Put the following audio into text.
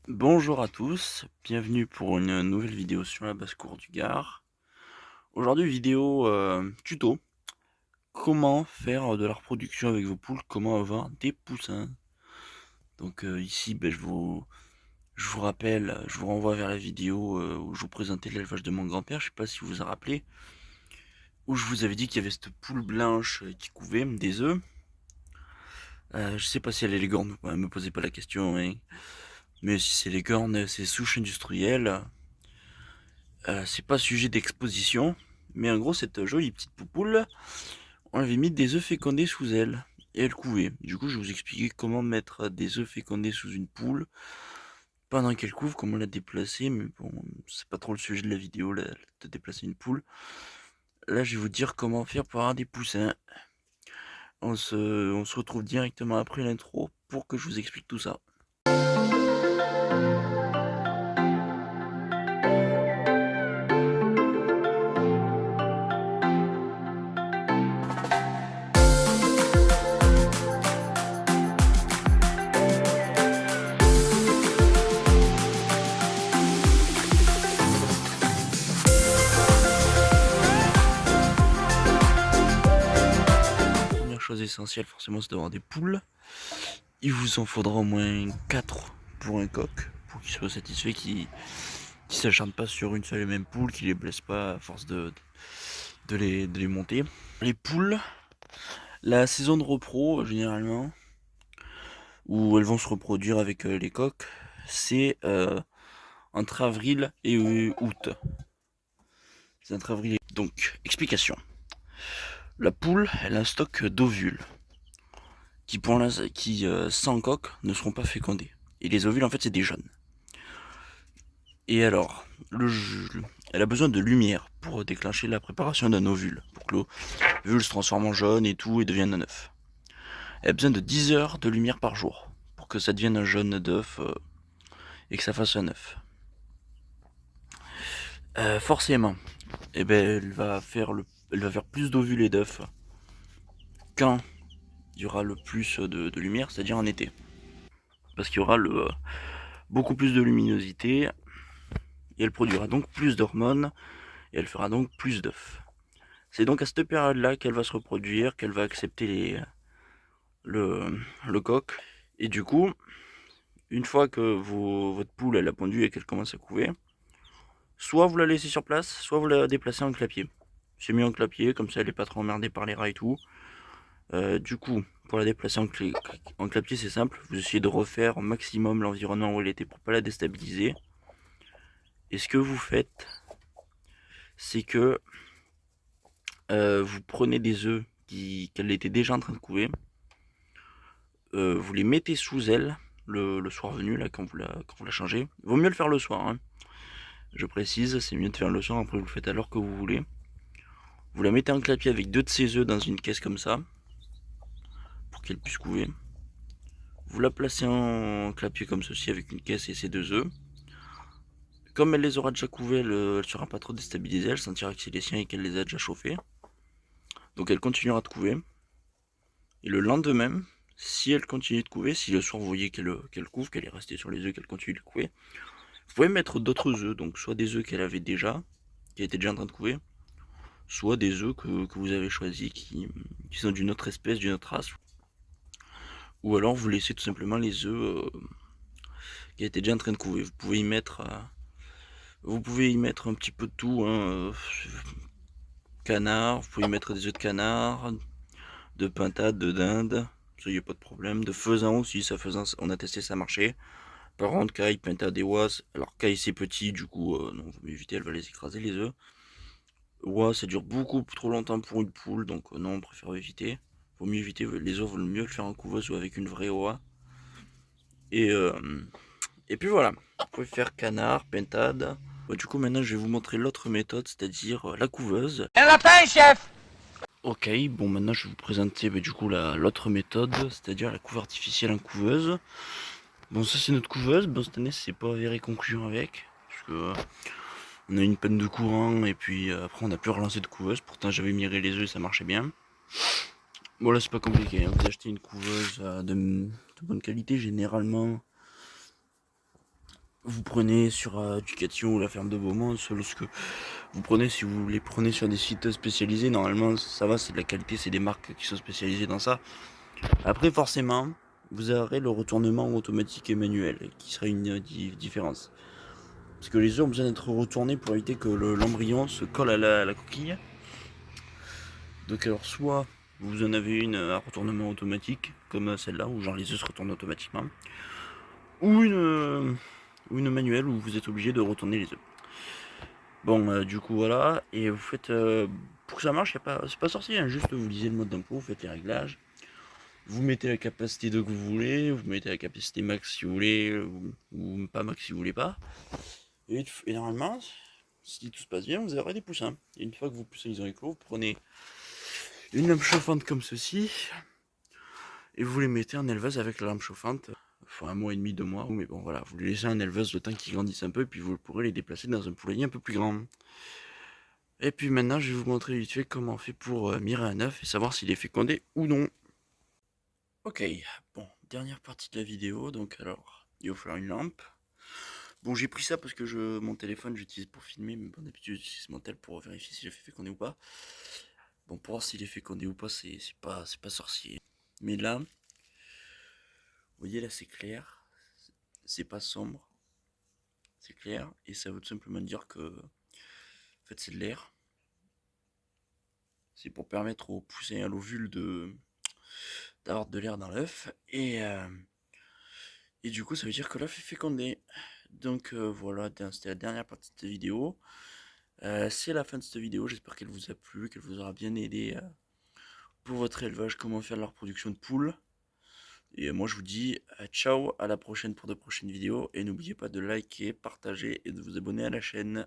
Bonjour à tous, bienvenue pour une nouvelle vidéo sur la basse-cour du Gard. Aujourd'hui vidéo tuto, comment faire de la reproduction avec vos poules, comment avoir des poussins. Donc ici je vous rappelle, je vous renvoie vers la vidéo où je vous présentais l'élevage de mon grand-père, je sais pas si vous vous en rappelez, où je vous avais dit qu'il y avait cette poule blanche qui couvait des œufs. Je sais pas si elle est licorne, ouais, me posez pas la question, hein. Mais si c'est licorne, c'est souche industrielle. C'est pas sujet d'exposition, mais en gros cette jolie petite poupoule, on avait mis des œufs fécondés sous elle, et elle couvait. Du coup je vais vous expliquer comment mettre des œufs fécondés sous une poule, pendant qu'elle couvre, comment la déplacer, mais bon, c'est pas trop le sujet de la vidéo, là, de déplacer une poule. Là je vais vous dire comment faire pour avoir des poussins. On se retrouve directement après l'intro pour que je vous explique tout ça. Première chose essentielle forcément, c'est d'avoir des poules. Il vous en faudra au moins 4 pour un coq, pour qu'il soit satisfait, qu'il s'acharne pas sur une seule et même poule, qu'il les blesse pas à force de les monter. Les poules, la saison de repro généralement, où elles vont se reproduire avec les coqs, c'est entre avril et août. C'est entre avril et... Donc, explication. La poule, elle a un stock d'ovules qui sans coq ne seront pas fécondés. Et les ovules en fait c'est des jeunes. Et alors, elle a besoin de lumière pour déclencher la préparation d'un ovule, pour que l'ovule se transforme en jaune et tout et devienne un œuf. Elle a besoin de 10 heures de lumière par jour pour que ça devienne un jaune d'œuf et que ça fasse un œuf. Forcément, eh ben, elle va faire plus d'ovules et d'œufs quand il y aura le plus de lumière, c'est-à-dire en été. Parce qu'il y aura beaucoup plus de luminosité et elle produira donc plus d'hormones et elle fera donc plus d'œufs. C'est donc à cette période-là qu'elle va se reproduire, qu'elle va accepter le coq. Et du coup, une fois que votre poule elle a pondu et qu'elle commence à couver, soit vous la laissez sur place, soit vous la déplacez en clapier. C'est mieux en clapier, comme ça elle n'est pas trop emmerdée par les rats et tout. Du coup, pour la déplacer en clapier, c'est simple. Vous essayez de refaire au maximum l'environnement où elle était pour pas la déstabiliser. Et ce que vous faites, c'est que vous prenez des œufs qu'elle était déjà en train de couver. Vous les mettez sous elle le soir venu, là, quand vous la changez. Vaut mieux le faire le soir, hein. Je précise, c'est mieux de faire le soir, après vous le faites à l'heure que vous voulez. Vous la mettez en clapier avec 2 de ses œufs dans une caisse comme ça, pour qu'elle puisse couver. Vous la placez en clapier comme ceci avec une caisse et ses 2 œufs. Comme elle les aura déjà couvés, elle ne sera pas trop déstabilisée, elle sentira que c'est les siens et qu'elle les a déjà chauffés. Donc elle continuera de couver. Et le lendemain, si elle continue de couver, si le soir vous voyez qu'elle couve, qu'elle est restée sur les œufs, qu'elle continue de couver, vous pouvez mettre d'autres œufs, donc soit des œufs qu'elle avait déjà, qui étaient déjà en train de couver, soit des œufs que vous avez choisis qui sont d'une autre espèce, d'une autre race. Ou alors vous laissez tout simplement les œufs qui étaient déjà en train de couver. Vous pouvez y mettre un petit peu de tout, hein, canard, vous pouvez y mettre des œufs de canard, de pintade, de dinde, ça y a pas de problème. De faisan aussi, ça faisan, on a testé, ça marchait. Par contre, caille, pintade et oie, alors caille c'est petit, du coup, non, vous mieux éviter, elle va les écraser les œufs. Oie, ça dure beaucoup trop longtemps pour une poule, donc non, on préfère éviter. Vaut mieux éviter, les œufs, vaut mieux le faire en couveuse ou avec une vraie oie. Et puis voilà, vous pouvez faire canard, pintade. Bon, du coup, maintenant, je vais vous montrer l'autre méthode, c'est-à-dire la couveuse. Un lapin, chef! Ok, bon, maintenant, je vais vous présenter du coup l'autre méthode, c'est-à-dire la couve artificielle en couveuse. Bon, ça, c'est notre couveuse. Bon, cette année, c'est pas avéré concluant avec, parce que on a eu une panne de courant, et puis après, on n'a plus relancé de couveuse. Pourtant, j'avais miré les œufs et ça marchait bien. Bon, là, c'est pas compliqué, hein. Vous achetez une couveuse de bonne qualité, généralement. vous prenez sur Ducation ou la ferme de Beaumont, selon ce que vous prenez. Si vous les prenez sur des sites spécialisés, normalement ça va, c'est de la qualité, c'est des marques qui sont spécialisées dans ça. Après forcément, vous aurez le retournement automatique et manuel, qui serait une différence. Parce que les œufs ont besoin d'être retournés pour éviter que l'embryon se colle à la coquille. Donc alors soit vous en avez une à retournement automatique, comme celle-là, où genre les œufs se retournent automatiquement, ou une manuelle où vous êtes obligé de retourner les œufs. Bon, du coup voilà, et vous faites, pour que ça marche, c'est pas sorcier, hein, juste vous lisez le mode d'emploi, vous faites les réglages, vous mettez la capacité de que vous voulez, vous mettez la capacité max si vous voulez, ou pas max si vous voulez pas, et normalement, si tout se passe bien, vous aurez des poussins. Et une fois que vos poussins ils ont éclos, vous prenez une lampe chauffante comme ceci, et vous les mettez en élevage avec la lampe chauffante. Enfin, 1 mois et demi, 2 mois, mais bon voilà, vous les laissez en élevage le temps qu'ils grandissent un peu, et puis vous pourrez les déplacer dans un poulailler un peu plus grand. Et puis maintenant, je vais vous montrer vite fait comment on fait pour mirer un œuf et savoir s'il est fécondé ou non. Ok, bon, dernière partie de la vidéo, donc alors, il va falloir une lampe. Bon, j'ai pris ça parce que mon téléphone, j'utilise pour filmer, mais bon, d'habitude, j'utilise mon tel pour vérifier si j'ai fait féconder ou pas. Bon, pour voir s'il est fécondé ou pas, c'est pas sorcier. Mais là, vous voyez, là, c'est clair, c'est pas sombre, c'est clair, et ça veut tout simplement dire que, en fait, c'est de l'air. C'est pour permettre au poussin et à l'ovule d'avoir de l'air dans l'œuf, et du coup, ça veut dire que l'œuf est fécondé. Donc voilà, c'était la dernière partie de cette vidéo. C'est la fin de cette vidéo, j'espère qu'elle vous a plu, qu'elle vous aura bien aidé pour votre élevage, comment faire la reproduction de poules. Et moi je vous dis ciao, à la prochaine pour de prochaines vidéos, et n'oubliez pas de liker, partager et de vous abonner à la chaîne.